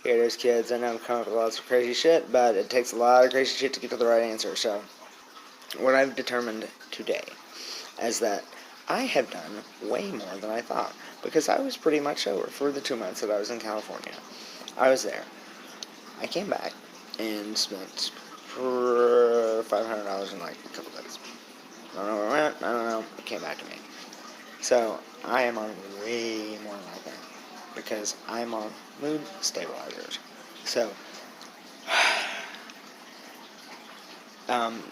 Here it is, kids. I know I'm coming up with lots of crazy shit, but it takes a lot of crazy shit to get to the right answer. So, what I've determined today is that I have done way more than I thought, because I was pretty much sober for the 2 months that I was in California. I was there. I came back and spent $500 in like a couple days. I don't know where I went. I don't know. It came back to me. So, I am on way more than I think, because I'm on mood stabilizers. So,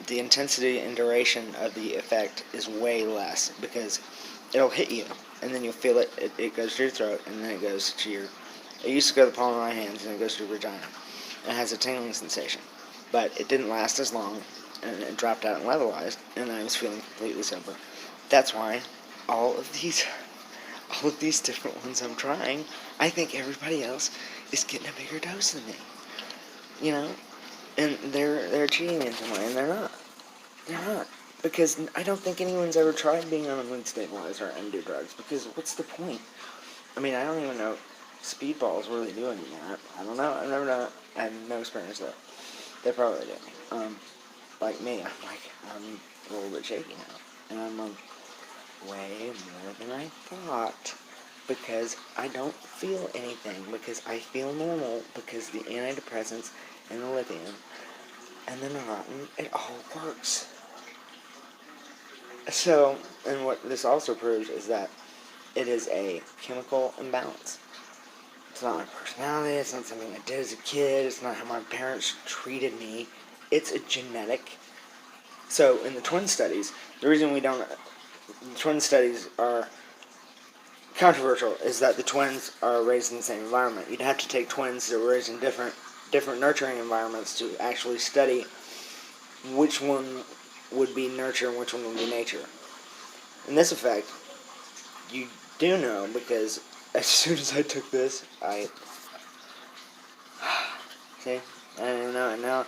the intensity and duration of the effect is way less, because it'll hit you, and then you'll feel it. It goes to your throat, and then it goes to your... It used to go to the palm of my hands, and it goes to your vagina. And it has a tingling sensation. But it didn't last as long, and it dropped out and levelized, and I was feeling completely sober. That's why all of these different ones I'm trying, I think everybody else is getting a bigger dose than me. You know? And they're cheating in some way, and they're not. They're not. Because I don't think anyone's ever tried being on a mood stabilizer and do drugs, because what's the point? I mean, I don't even know if speedballs really do any of that. I don't know. I've never done it. I have no experience with it. They probably do. Like me, I'm a little bit shaky now. And I'm way more than I thought. Because I don't feel anything. Because I feel normal. Because the antidepressants and the lithium and the Neurontin, it all works. So, and what this also proves is that it is a chemical imbalance. It's not my personality, it's not something I did as a kid, it's not how my parents treated me. It's a genetic. So, in the twin studies, the reason twin studies are controversial is that the twins are raised in the same environment. You'd have to take twins that were raised in different nurturing environments to actually study which one would be nurture and which one would be nature. In this effect, you do know, because as soon as I took this, see, I don't even know, and now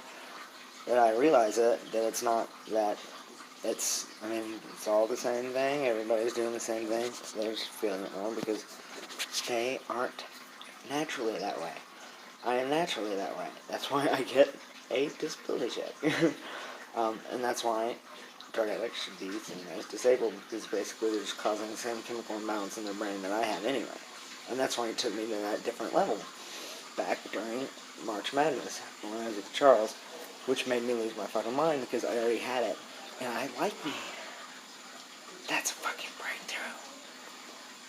that I realize that it's not that, it's all the same thing, everybody's doing the same thing, they're just feeling it wrong, because they aren't naturally that way. I am naturally that way. That's why I get a disability check. And that's why drug addicts should be seen as disabled, because basically they're just causing the same chemical imbalance in their brain that I have anyway. And that's why it took me to that different level back during March Madness when I was at Charles, which made me lose my fucking mind because I already had it. And I like me. That's a fucking breakthrough.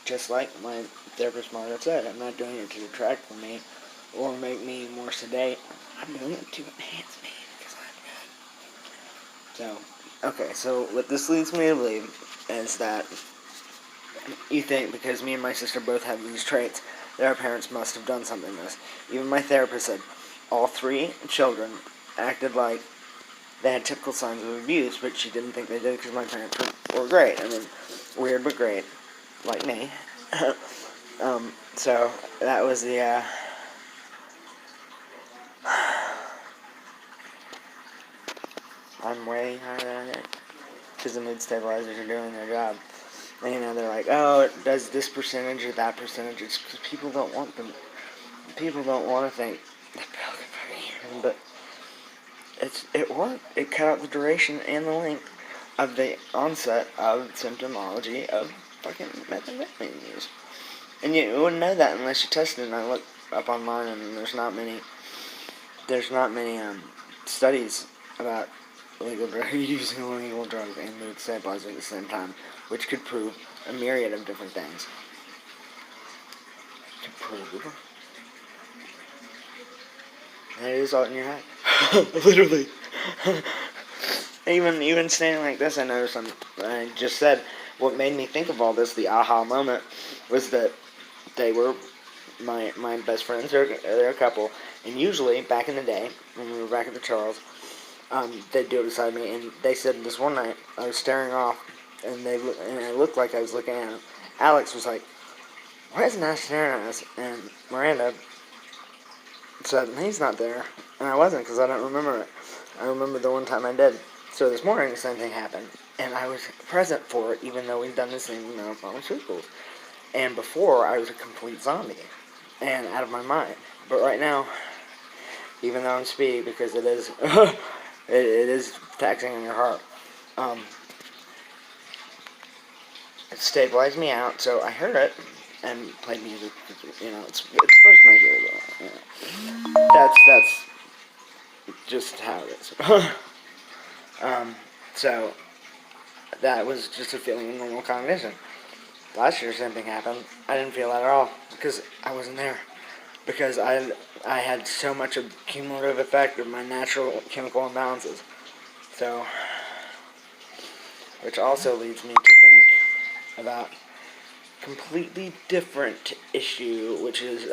Just like my therapist Margaret said, I'm not doing it to detract from me or make me more sedate. I'm doing it to enhance me because I'm good. So, okay, so what this leads me to believe is that you think because me and my sister both have these traits that our parents must have done something to us. Even my therapist said all three children acted like they had typical signs of abuse, but she didn't think they did because my parents were great. Weird but great, like me. So that was the, I'm way higher than it, because the mood stabilizers are doing their job. And, they're like, oh, it does this percentage or that percentage. It's because people don't want them. People don't want to think, but it worked. It cut out the duration and the length of the onset of symptomology of fucking methamphetamine use. And you wouldn't know that unless you tested it. And I looked up online, and there's not many studies about using illegal drugs and mood stabilizers at the same time, which could prove a myriad of different things. To prove that it is all in your head. Literally. Even standing like this, I noticed I just said, what made me think of all this, the aha moment, was that they were my best friends. They're a couple, and usually, back in the day, when we were back at the Charles, they'd do it beside me, and they said this one night, I was staring off, and I looked like I was looking at him. Alex was like, why isn't Ash staring at us? And Miranda said, he's not there. And I wasn't, because I don't remember it. I remember the one time I did. So this morning, the same thing happened. And I was present for it, even though we'd done the same amount of pharmaceuticals. And before, I was a complete zombie. And out of my mind. But right now, even though I'm speed, because it is, it is taxing on your heart, it stabilized me out, so I heard it and played music. It's supposed to make you. That's just how it is. So that was just a feeling of normal cognition. Last year, same thing happened. I didn't feel that at all because I wasn't there. Because I had so much of cumulative effect of my natural chemical imbalances. So, which also leads me to think about completely different issue, which is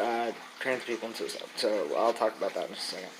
trans people and suicide. So I'll talk about that in just a second.